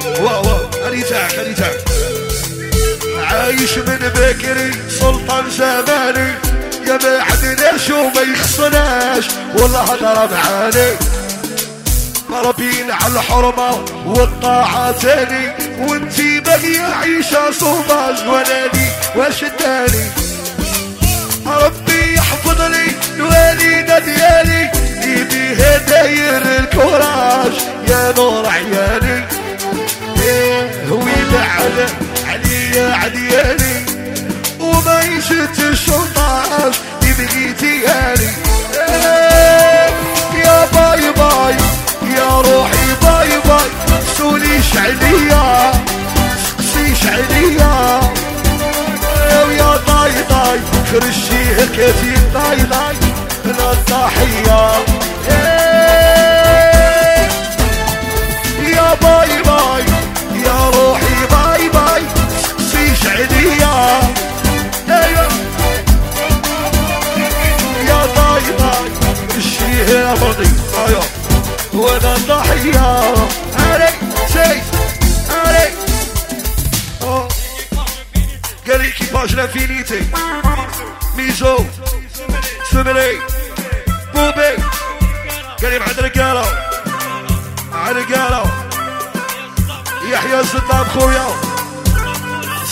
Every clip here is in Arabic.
واو واو خلي تاعك خلي تاعك. عايش من بكري سلطان زماني، يا ما عدناش وما يخصناش والله هضر معاني. مربين على الحرمة والطاعة تاني، وانتي باقية عيشة صوماج ونادي واش التاني. ربي يحفظ لي الوالدة ديالي، اللي بيها داير الكوراج يا نور عيالي. هو يبعد عليا عديالي وما يشد الشنطاج اللي بقيتي هالي. يا باي باي يا روحي باي باي، سوليش عليا سقسيش عليا. ويا طاي طاي خرجي هكاتي طاي طاي انا الضحية. يا باي باي يا روحي باي باي، سقسيش عليا. يا طاي طاي خرجي يا مرضي وانا الضحية. علي سي علي قال لي كيفاش لافينيتي ميزو سمري بوبي، قال لي بعد رجالة رجالة. يحيى صدام خويا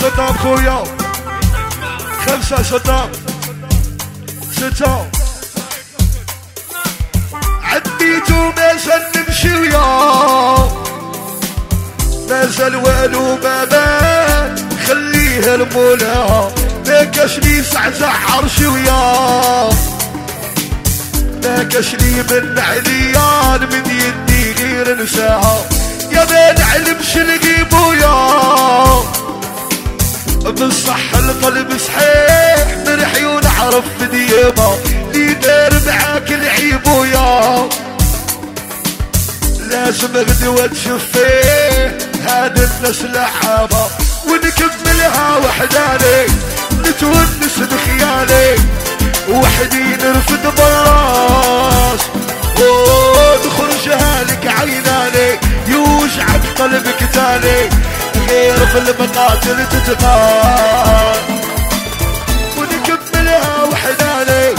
صدام خويا، 5 صدام 6 عديتو مازال نمشي ويا، مازال والو ما بان خليها المولا. ما كاش لي زعزع عرشي ويا، ما كاش لي من عليان من يدي غير نساها. يا ما نعلمش نجيبو بالصح القلب صحيح مرحي ونعرف ديما اللي دار معاك العيبو يا. لازم غدوة تشوف فيه هاد الناس لعابة ونكملها وحداني، نتونس بخيالي وحدي نرفد براس ونخرجها لك عيناني. يوجعك قلبك تالي غير في المقاتل تتقال، ونكملها وحداني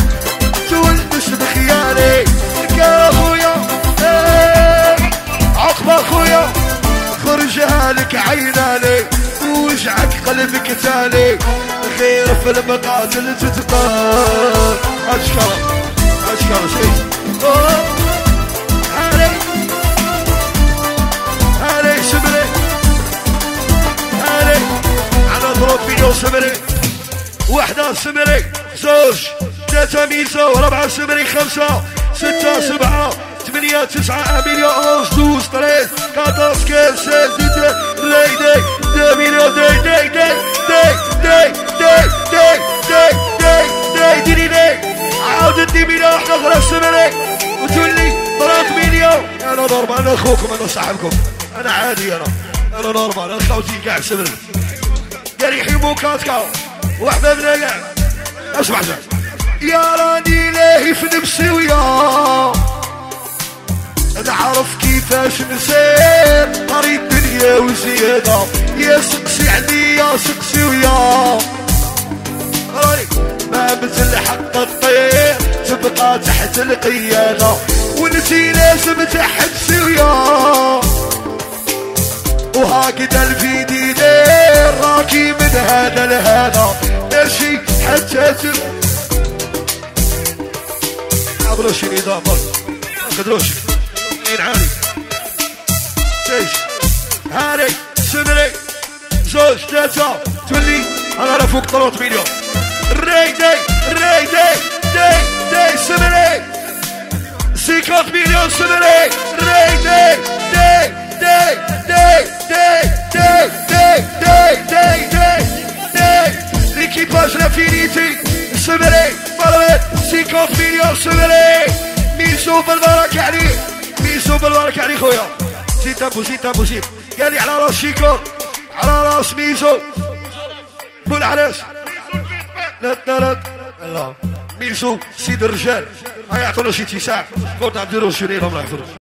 تونس بخيالي. يا خويا عقبة خويا خرجها لك عيناني، وجعك قلبك تالي غير في المقاتل تتقال. اشكر شيء هالي سمري هالي انا ضرب فيديو سمري. 1 سمري 2 3 ميزو 4 سمري 5 6 7 8 9 مليون 11 12 13 14 15 16 17 2 مليون دي دي دي دي دي دي دي دي دي دي عاود 2 مليون واحدة أخرى سمري وتولي 3 مليون. أنا نورمال أنا أخوكم أنا صاحبكم أنا عادي أنا نورمال أنا خوتي كاع سمري. قال يحيبو كاتكا وحدة من كاع. اسمع يا راني لاهي في نفسي ويا، نعرف كيفاش نسير طريق الدنيا وزيادة. يا سقسي عليا سقسي ويا، راني ما مثل حق الطير تبقى تحت القيادة، وانتي لازم تحبسي ويا. وهكذا الفيدي دير راكي من هذا لهذا ماشي حتى عبروش النظام ما قدروش عالي. سيش هاري سمري 2 3 تولي انا على فوق 3 مليون. ري دي ري دي دي دي سمري 50 مليون سمري. ري دي دي دي دي دي دي دي دي دي دي ليكيباج لافينيتي سمري فرمت 50 مليون سمري. ميزو بالبركة عليه ميزو بالبركة عليه خويا. زيد ابو زيد قال لي على راس شيكور على راس ميزو بول علاش لا الله ميزو سيد الرجال. هيعطونا شي اتساع قلت نديرو شنو الله يحفظك.